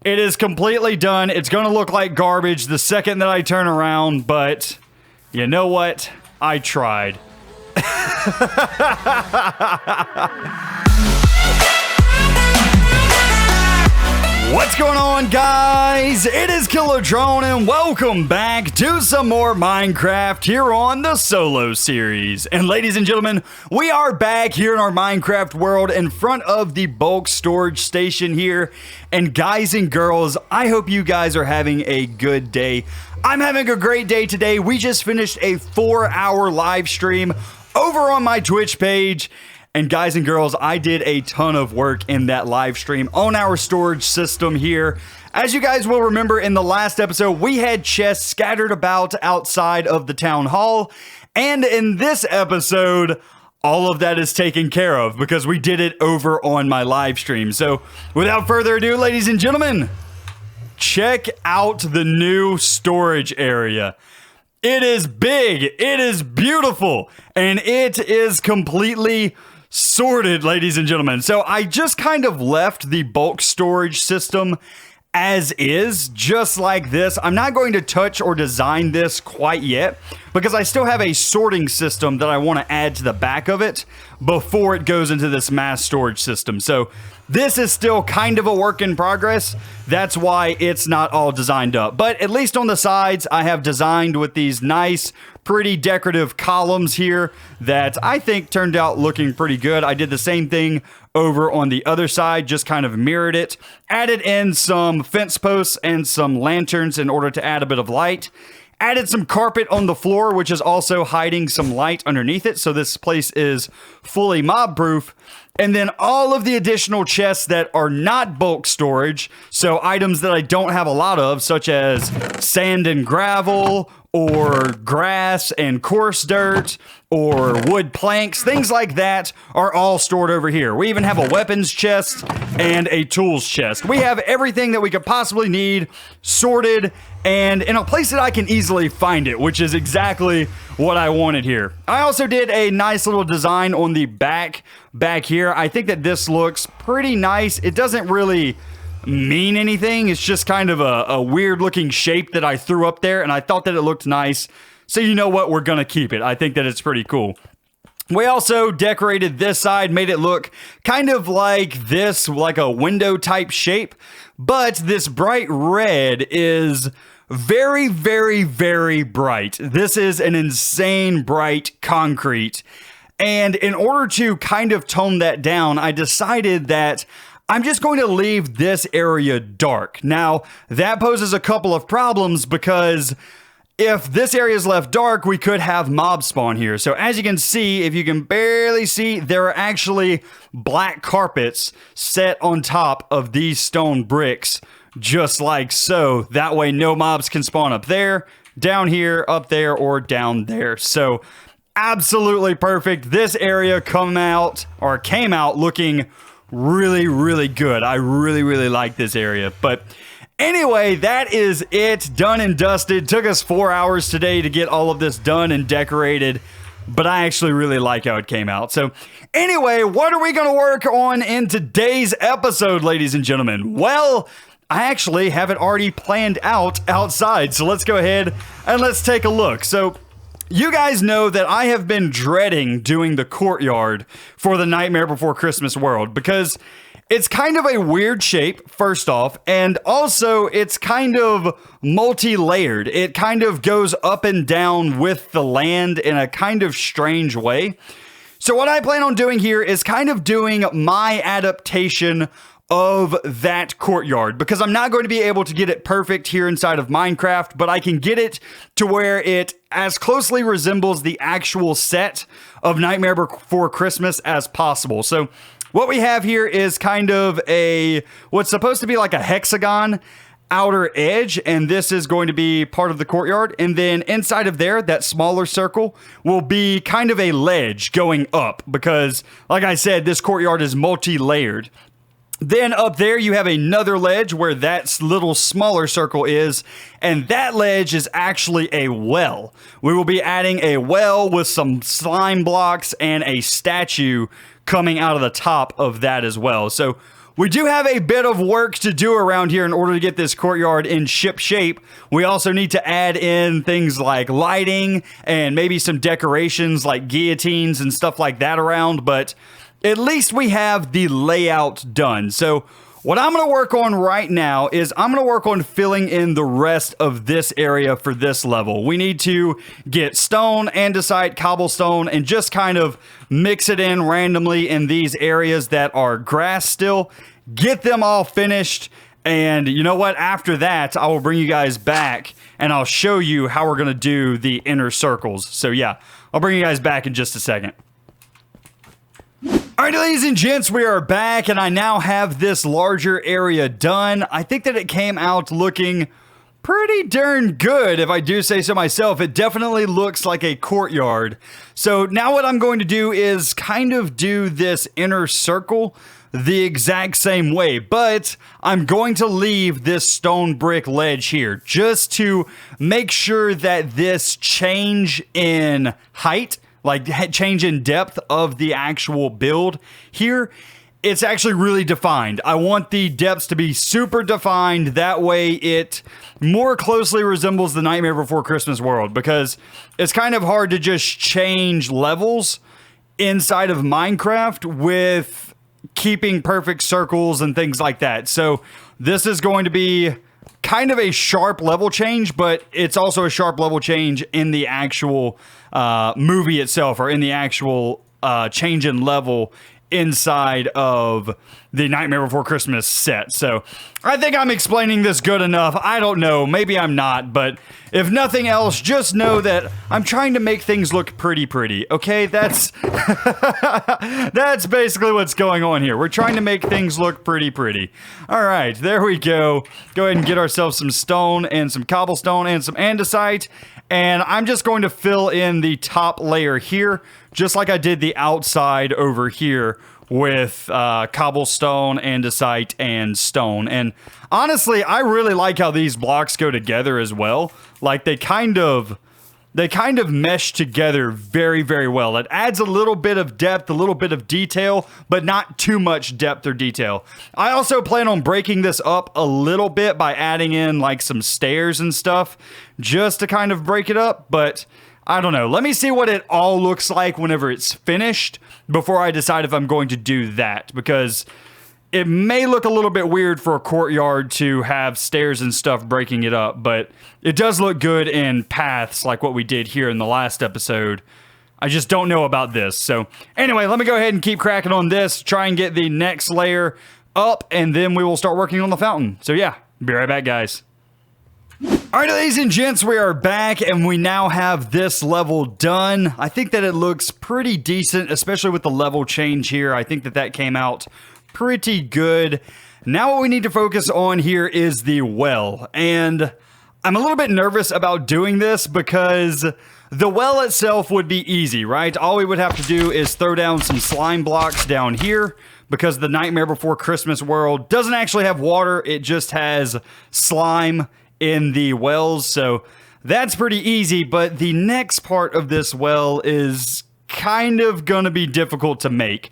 It is completely done. It's going to look like garbage the second that I turn around, but you know what? I tried. What's going on, guys? It is Killer Drone, and welcome back to some more Minecraft here on the Solo series. And ladies and gentlemen, we are back here in our Minecraft world in front of the bulk storage station here. And guys and girls, I hope you guys are having a good day. I'm having a great day today. We just finished a 4-hour live stream over on my Twitch page. And guys and girls, I did a ton of work in that live stream on our storage system here. As you guys will remember, in the last episode, we had chests scattered about outside of the town hall. And in this episode, all of that is taken care of because we did it over on my live stream. So without further ado, ladies and gentlemen, check out the new storage area. It is big, it is beautiful, and it is completely sorted, ladies and gentlemen. So I just kind of left the bulk storage system as is, just like this. I'm not going to touch or design this quite yet because I still have a sorting system that I want to add to the back of it before it goes into this mass storage system. So this is still kind of a work in progress. That's why it's not all designed up. But at least on the sides, I have designed with these nice, pretty decorative columns here that I think turned out looking pretty good. I did the same thing over on the other side, just kind of mirrored it. Added in some fence posts and some lanterns in order to add a bit of light. Added some carpet on the floor, which is also hiding some light underneath it. So this place is fully mob proof. And then all of the additional chests that are not bulk storage, so items that I don't have a lot of, such as sand and gravel, or grass and coarse dirt, or wood planks, things like that are all stored over here. We even have a weapons chest and a tools chest. We have everything that we could possibly need sorted and in a place that I can easily find it, which is exactly what I wanted here. I also did a nice little design on the back here. I think that this looks pretty nice. It doesn't really mean anything. It's just kind of a weird looking shape that I threw up there, and I thought that it looked nice. So you know what? We're gonna keep it. I think that it's pretty cool. We also decorated this side, made it look kind of like this, like a window type shape, but this bright red is very, very, very bright. This is an insane bright concrete. And in order to kind of tone that down, I decided that I'm just going to leave this area dark. Now, that poses a couple of problems because if this area is left dark, we could have mob spawn here. So as you can see, if you can barely see, there are actually black carpets set on top of these stone bricks, just like so. That way no mobs can spawn up there, down here, up there, or down there. So absolutely perfect. This area came out looking really, really good. I really, really like this area. But anyway, that is it. Done and dusted. Took us 4 hours today to get all of this done and decorated, but I actually really like how it came out. So anyway, what are we going to work on in today's episode, ladies and gentlemen? Well, I actually have it already planned out outside. So let's go ahead and let's take a look. So you guys know that I have been dreading doing the courtyard for the Nightmare Before Christmas world because it's kind of a weird shape, first off, and also it's kind of multi-layered. It kind of goes up and down with the land in a kind of strange way. So what I plan on doing here is kind of doing my adaptation of that courtyard because I'm not going to be able to get it perfect here inside of Minecraft, but I can get it to where it as closely resembles the actual set of Nightmare Before Christmas as possible. So what we have here is kind of what's supposed to be like a hexagon outer edge, and this is going to be part of the courtyard. And then inside of there, that smaller circle will be kind of a ledge going up because, like I said, this courtyard is multi-layered. Then up there you have another ledge where that little smaller circle is, and that ledge is actually a well. We will be adding a well with some slime blocks and a statue coming out of the top of that as well. So we do have a bit of work to do around here in order to get this courtyard in ship shape. We also need to add in things like lighting and maybe some decorations like guillotines and stuff like that around, but at least we have the layout done. So what I'm going to work on right now is I'm going to work on filling in the rest of this area for this level. We need to get stone, andesite, cobblestone, and just kind of mix it in randomly in these areas that are grass still. Get them all finished. And you know what? After that, I will bring you guys back and I'll show you how we're going to do the inner circles. So yeah, I'll bring you guys back in just a second. Alright, ladies and gents, we are back, and I now have this larger area done. I think that it came out looking pretty darn good, if I do say so myself. It definitely looks like a courtyard. So now what I'm going to do is kind of do this inner circle the exact same way, but I'm going to leave this stone brick ledge here just to make sure that this change in height, like change in depth of the actual build here, it's actually really defined. I want the depths to be super defined. That way it more closely resembles the Nightmare Before Christmas world, because it's kind of hard to just change levels inside of Minecraft with keeping perfect circles and things like that. So this is going to be kind of a sharp level change, but it's also a sharp level change in the actual movie itself, or in the actual change in level inside of the Nightmare Before Christmas set. So I think I'm explaining this good enough. I don't know, maybe I'm not, but if nothing else, just know that I'm trying to make things look pretty, okay? That's that's basically what's going on here. We're trying to make things look pretty. All right, there we go. Go ahead and get ourselves some stone and some cobblestone and some andesite, and I'm just going to fill in the top layer here, just like I did the outside over here with cobblestone, andesite, and stone. And honestly, I really like how these blocks go together as well. Like they kind of mesh together very well. It adds a little bit of depth, a little bit of detail, but not too much depth or detail. I also plan on breaking this up a little bit by adding in like some stairs and stuff just to kind of break it up, but I don't know. Let me see what it all looks like whenever it's finished before I decide if I'm going to do that, because it may look a little bit weird for a courtyard to have stairs and stuff breaking it up, but it does look good in paths like what we did here in the last episode. I just don't know about this. So anyway, let me go ahead and keep cracking on this, try and get the next layer up, and then we will start working on the fountain. So yeah, be right back, guys. Alright, ladies and gents, we are back, and we now have this level done. I think that it looks pretty decent, especially with the level change here. I think that that came out pretty good. Now what we need to focus on here is the well, and I'm a little bit nervous about doing this because the well itself would be easy, right? All we would have to do is throw down some slime blocks down here, because the Nightmare Before Christmas world doesn't actually have water, it just has slime in the wells, so that's pretty easy. But the next part of this well is kind of gonna be difficult to make.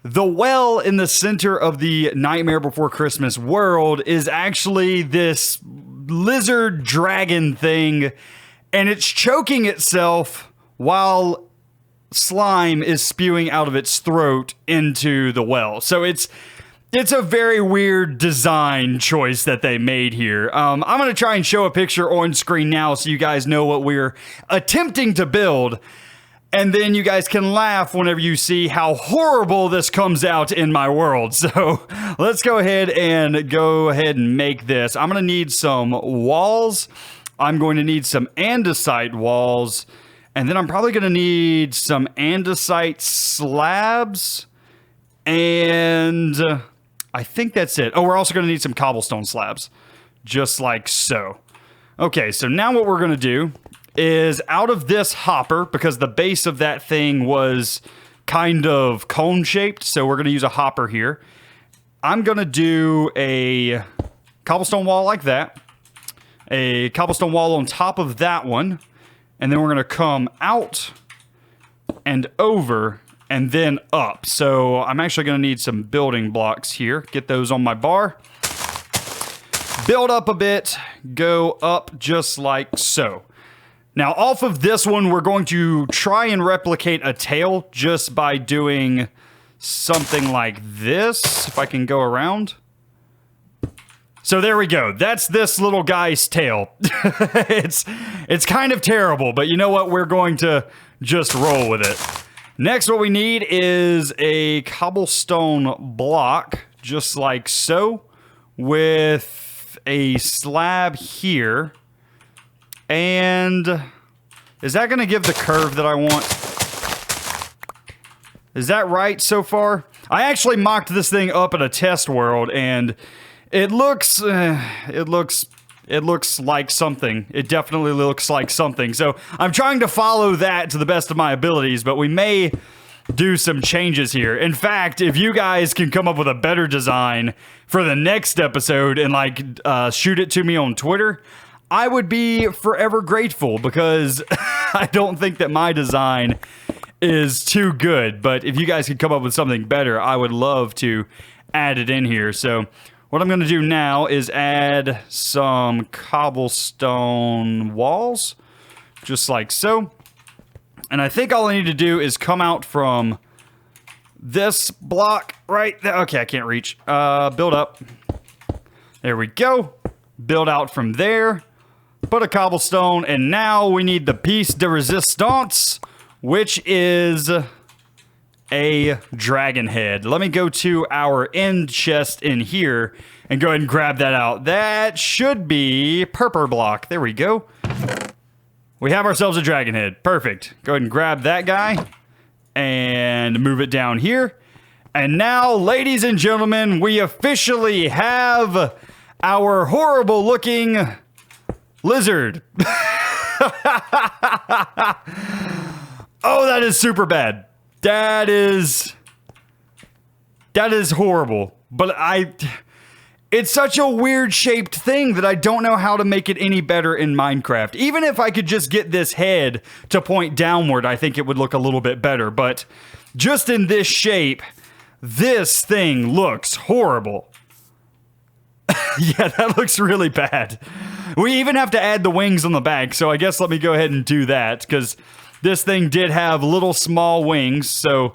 The well in the center of the Nightmare Before Christmas world is actually this lizard dragon thing, and it's choking itself while slime is spewing out of its throat into the well. So it's a very weird design choice that they made here. I'm going to try and show a picture on screen now so you guys know what we're attempting to build. And then you guys can laugh whenever you see how horrible this comes out in my world. So let's go ahead and make this. I'm going to need some walls. I'm going to need some andesite walls. And then I'm probably going to need some andesite slabs. And I think that's it. Oh, we're also going to need some cobblestone slabs, just like so. Okay, so now what we're going to do is out of this hopper, because the base of that thing was kind of cone-shaped, so we're going to use a hopper here. I'm going to do a cobblestone wall like that, a cobblestone wall on top of that one, and then we're going to come out and over and then up. So I'm actually going to need some building blocks here. Get those on my bar. Build up a bit, go up just like so. Now off of this one, we're going to try and replicate a tail just by doing something like this, if I can go around. So there we go. That's this little guy's tail. It's kind of terrible, but you know what? We're going to just roll with it. Next, what we need is a cobblestone block, just like so, with a slab here. And is that going to give the curve that I want? Is that right so far? I actually mocked this thing up in a test world, and it looks like something. It definitely looks like something. So I'm trying to follow that to the best of my abilities, but we may do some changes here. In fact, if you guys can come up with a better design for the next episode and like shoot it to me on Twitter, I would be forever grateful, because I don't think that my design is too good. But if you guys could come up with something better, I would love to add it in here. So what I'm going to do now is add some cobblestone walls, just like so. And I think all I need to do is come out from this block right there. Okay, I can't reach. Build up. There we go. Build out from there. Put a cobblestone. And now we need the piece de resistance, which is a dragon head. Let me go to our end chest in here and go ahead and grab that out. That should be purple block. There we go. We have ourselves a dragon head. Perfect. Go ahead and grab that guy and move it down here. And now, ladies and gentlemen, we officially have our horrible looking lizard. Oh, that is super bad. That is horrible. But it's such a weird shaped thing that I don't know how to make it any better in Minecraft. Even if I could just get this head to point downward, I think it would look a little bit better. But just in this shape, this thing looks horrible. Yeah, that looks really bad. We even have to add the wings on the back, so I guess let me go ahead and do that, because this thing did have little small wings, so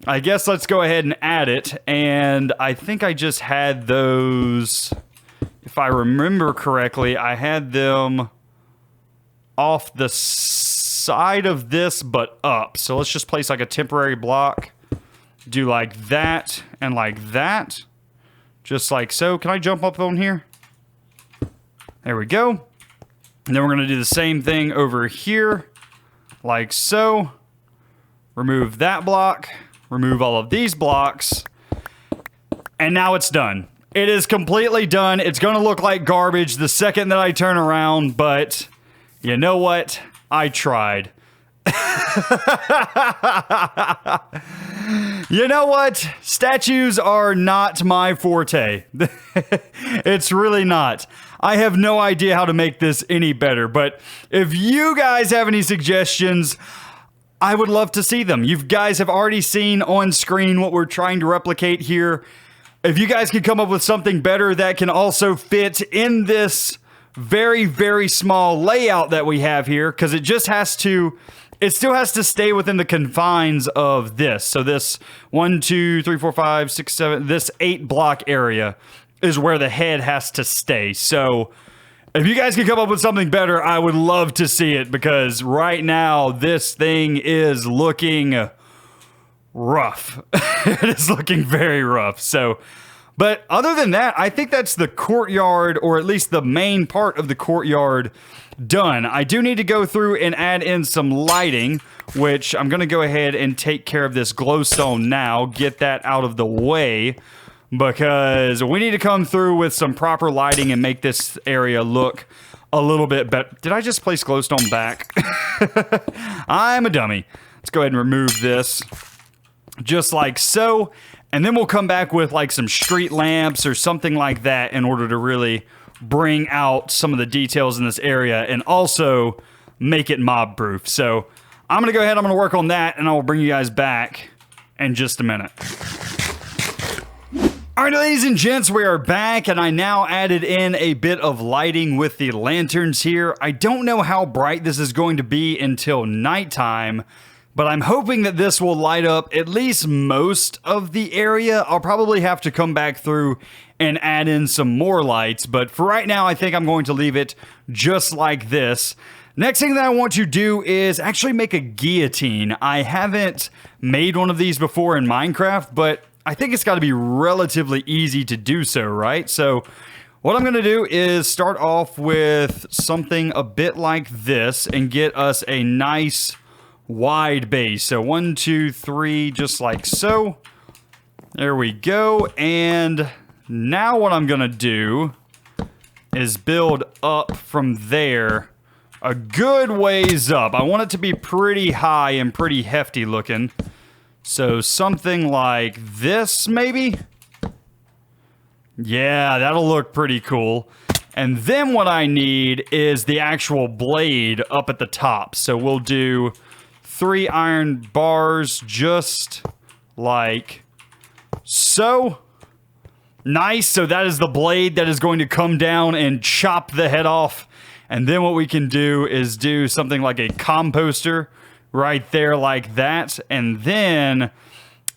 I guess let's go ahead and add it. And I think I just had those, if I remember correctly, I had them off the side of this, but up. So let's just place like a temporary block, do like that and like that. Just like so. Can I jump up on here? There we go. And then we're going to do the same thing over here. Like so. Remove that block. Remove all of these blocks. And now it's done. It is completely done. It's going to look like garbage the second that I turn around. But you know what? I tried. You know what? Statues are not my forte. It's really not. I have no idea how to make this any better, but if you guys have any suggestions, I would love to see them. You guys have already seen on screen what we're trying to replicate here. If you guys could come up with something better that can also fit in this very, very small layout that we have here, because it still has to stay within the confines of this. So this 1, 2, 3, 4, 5, 6, 7, this 8 block area is where the head has to stay. So if you guys can come up with something better, I would love to see it, because right now this thing is looking rough. It is looking very rough. So, but other than that, I think that's the courtyard, or at least the main part of the courtyard, done. I do need to go through and add in some lighting, which I'm going to go ahead and take care of this glowstone now, get that out of the way, because we need to come through with some proper lighting and make this area look a little bit better. Did I just place glowstone back? I'm a dummy. Let's go ahead and remove this just like so, and then we'll come back with like some street lamps or something like that in order to really bring out some of the details in this area and also make it mob proof. So I'm going to go ahead, I'm going to work on that, and I will bring you guys back in just a minute. Alright, ladies and gents, we are back, and I now added in a bit of lighting with the lanterns here. I don't know how bright this is going to be until nighttime, but I'm hoping that this will light up at least most of the area. I'll probably have to come back through and add in some more lights, but for right now, I think I'm going to leave it just like this. Next thing that I want to do is actually make a guillotine. I haven't made one of these before in Minecraft, but I think it's got to be relatively easy to do so, right? So what I'm going to do is start off with something a bit like this and get us a nice wide base. So 1, 2, 3, just like so. There we go. And now what I'm going to do is build up from there a good ways up. I want it to be pretty high and pretty hefty looking. So something like this, maybe? Yeah, that'll look pretty cool. And then what I need is the actual blade up at the top. So we'll do 3 iron bars just like so. Nice, so that is the blade that is going to come down and chop the head off. And then what we can do is do something like a composter right there like that. And then,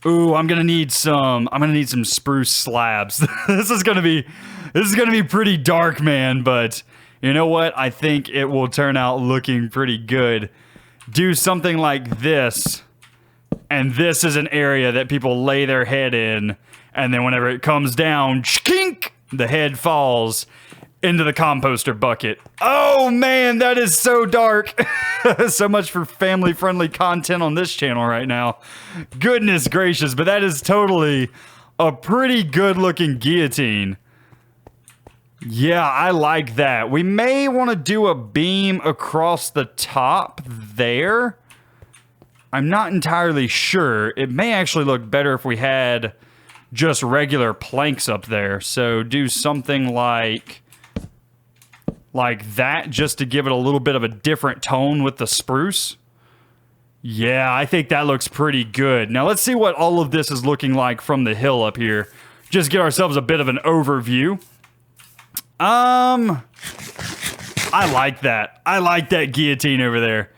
ooh, I'm gonna need some spruce slabs. This is gonna be pretty dark, man, but you know what? I think it will turn out looking pretty good. Do something like this, and this is an area that people lay their head in, and then whenever it comes down, kink, the head falls into the composter bucket. Oh man, that is so dark. So much for family-friendly content on this channel right now. Goodness gracious, but that is totally a pretty good-looking guillotine. Yeah, I like that. We may want to do a beam across the top there. I'm not entirely sure. It may actually look better if we had just regular planks up there. So do something like that, just to give it a little bit of a different tone with the spruce. Yeah, I think that looks pretty good. Now let's see what all of this is looking like from the hill up here. Just get ourselves a bit of an overview. I like that. I like that guillotine over there.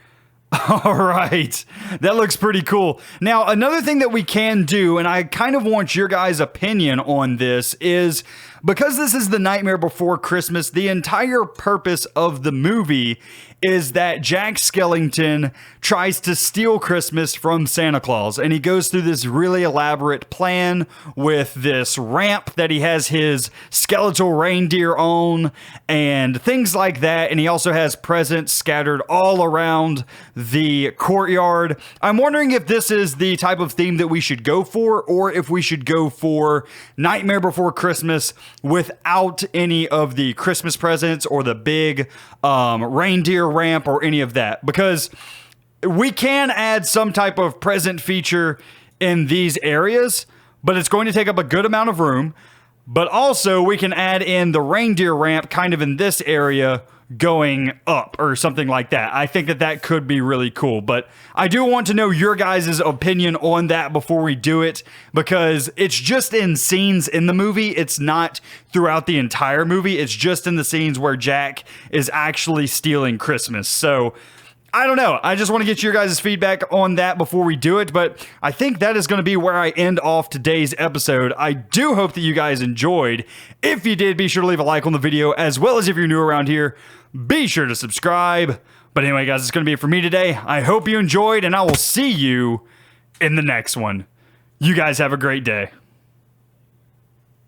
All right, that looks pretty cool. Now, another thing that we can do, and I kind of want your guys' opinion on this, is because this is the Nightmare Before Christmas, the entire purpose of the movie is that Jack Skellington tries to steal Christmas from Santa Claus, and he goes through this really elaborate plan with this ramp that he has his skeletal reindeer on and things like that, and he also has presents scattered all around the courtyard. I'm wondering if this is the type of theme that we should go for, or if we should go for Nightmare Before Christmas without any of the Christmas presents or the big reindeer ramp or any of that, because we can add some type of present feature in these areas, but it's going to take up a good amount of room. But also we can add in the reindeer ramp kind of in this area going up or something like that. I think that that could be really cool, but I do want to know your guys' opinion on that before we do it, because it's just in scenes in the movie. It's not throughout the entire movie. It's just in the scenes where Jack is actually stealing Christmas. So I don't know. I just want to get your guys' feedback on that before we do it, but I think that is going to be where I end off today's episode. I do hope that you guys enjoyed. If you did, be sure to leave a like on the video, as well as if you're new around here, be sure to subscribe. But anyway, guys, it's going to be it for me today. I hope you enjoyed, and I will see you in the next one. You guys have a great day.